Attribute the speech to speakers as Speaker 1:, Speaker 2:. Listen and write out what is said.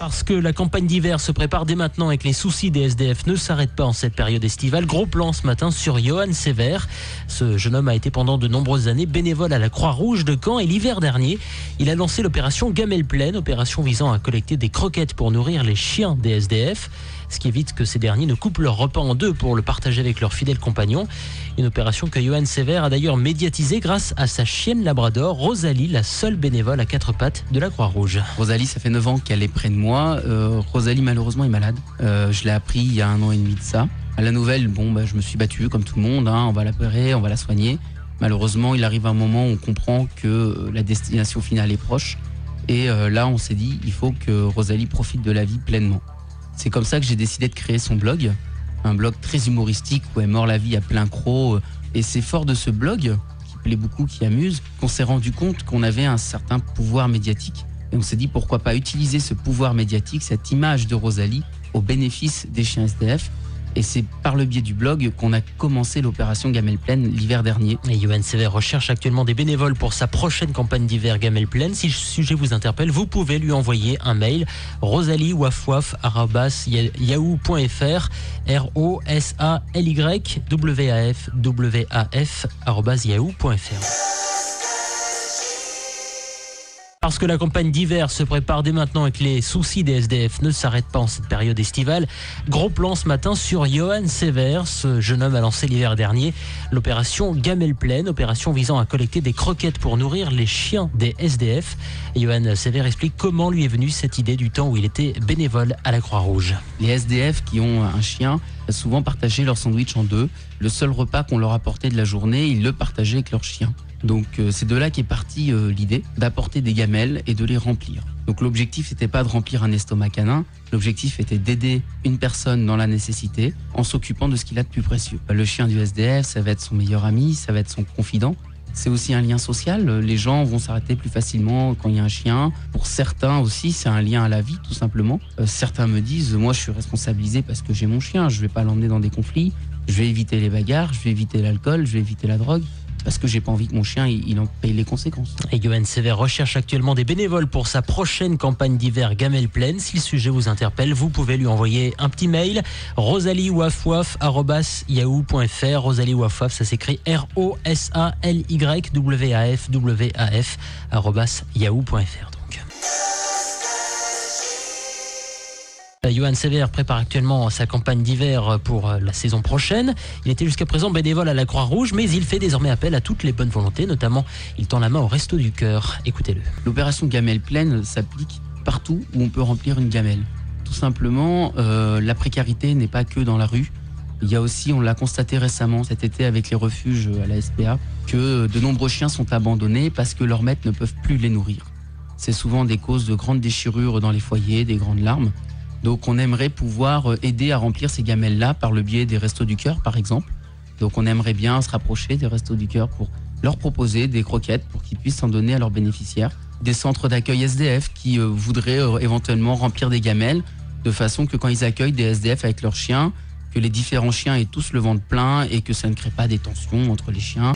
Speaker 1: Parce que la campagne d'hiver se prépare dès maintenant et que les soucis des SDF ne s'arrêtent pas en cette période estivale, gros plan ce matin sur Johan Sévère. Ce jeune homme a été pendant de nombreuses années bénévole à la Croix-Rouge de Caen et l'hiver dernier, il a lancé l'opération Gamelle Pleine, opération visant à collecter des croquettes pour nourrir les chiens des SDF, ce qui évite que ces derniers ne coupent leur repas en deux pour le partager avec leurs fidèles compagnons. Une opération que Johan Sévère a d'ailleurs médiatisée grâce à sa chienne labrador, Rosalie, la seule bénévole à quatre pattes de la Croix-Rouge.
Speaker 2: Rosalie, ça fait 9 ans qu'elle est près de moi. Rosalie, malheureusement, est malade. Je l'ai appris il y a 1 an et demi de ça. À la nouvelle, je me suis battu comme tout le monde. On va l'opérer, on va la soigner. Malheureusement, il arrive un moment où on comprend que la destination finale est proche. Et là, on s'est dit, il faut que Rosalie profite de la vie pleinement. C'est comme ça que j'ai décidé de créer son blog. Un blog très humoristique où elle mord la vie à plein croc. Et c'est fort de ce blog, qui plaît beaucoup, qui amuse, qu'on s'est rendu compte qu'on avait un certain pouvoir médiatique. Et on s'est dit pourquoi pas utiliser ce pouvoir médiatique, cette image de Rosalie, au bénéfice des chiens SDF. Et c'est par le biais du blog qu'on a commencé l'opération Gamelle Pleine l'hiver dernier. Et
Speaker 1: Johan Sévère recherche actuellement des bénévoles pour sa prochaine campagne d'hiver Gamelle Pleine. Si le sujet vous interpelle, vous pouvez lui envoyer un mail rosaliewafwaf@yahoo.fr rosalywafwaf@yahoo.fr. Parce que la campagne d'hiver se prépare dès maintenant et que les soucis des SDF ne s'arrêtent pas en cette période estivale, gros plan ce matin sur Johan Sévère. Ce jeune homme a lancé l'hiver dernier l'opération Gamelle Pleine, opération visant à collecter des croquettes pour nourrir les chiens des SDF. Et Johan Sévère explique comment lui est venue cette idée du temps où il était bénévole à la Croix-Rouge.
Speaker 2: Les SDF qui ont un chien souvent partageaient leur sandwich en deux. Le seul repas qu'on leur apportait de la journée, ils le partageaient avec leur chien. Donc c'est de là qu'est partie l'idée d'apporter des gamelles et de les remplir. Donc l'objectif n'était pas de remplir un estomac canin, l'objectif était d'aider une personne dans la nécessité en s'occupant de ce qu'il a de plus précieux. Le chien du SDF, ça va être son meilleur ami, ça va être son confident. C'est aussi un lien social, les gens vont s'arrêter plus facilement quand il y a un chien. Pour certains aussi, c'est un lien à la vie tout simplement. Certains me disent, moi je suis responsabilisé parce que j'ai mon chien, je ne vais pas l'emmener dans des conflits, je vais éviter les bagarres, je vais éviter l'alcool, je vais éviter la drogue. Parce que j'ai pas envie que mon chien il en paye les conséquences.
Speaker 1: Et Johan Sévère recherche actuellement des bénévoles pour sa prochaine campagne d'hiver Gamelle Pleine. Si le sujet vous interpelle, vous pouvez lui envoyer un petit mail rosaliewafwaf@yahoo.fr. Rosaliewafwaf, ça s'écrit ROSALYWAFWAF@yahoo.fr. Johan Sévère prépare actuellement sa campagne d'hiver pour la saison prochaine. Il était jusqu'à présent bénévole à la Croix-Rouge, mais il fait désormais appel à toutes les bonnes volontés, notamment il tend la main au Resto du Cœur. Écoutez-le.
Speaker 2: L'opération Gamelle Pleine s'applique partout où on peut remplir une gamelle. Tout simplement, la précarité n'est pas que dans la rue. Il y a aussi, on l'a constaté récemment cet été avec les refuges à la SPA, que de nombreux chiens sont abandonnés parce que leurs maîtres ne peuvent plus les nourrir. C'est souvent des causes de grandes déchirures dans les foyers, des grandes larmes. Donc on aimerait pouvoir aider à remplir ces gamelles-là par le biais des Restos du Cœur, par exemple. Donc on aimerait bien se rapprocher des Restos du Cœur pour leur proposer des croquettes pour qu'ils puissent en donner à leurs bénéficiaires. Des centres d'accueil SDF qui voudraient éventuellement remplir des gamelles de façon que quand ils accueillent des SDF avec leurs chiens, que les différents chiens aient tous le ventre plein et que ça ne crée pas des tensions entre les chiens.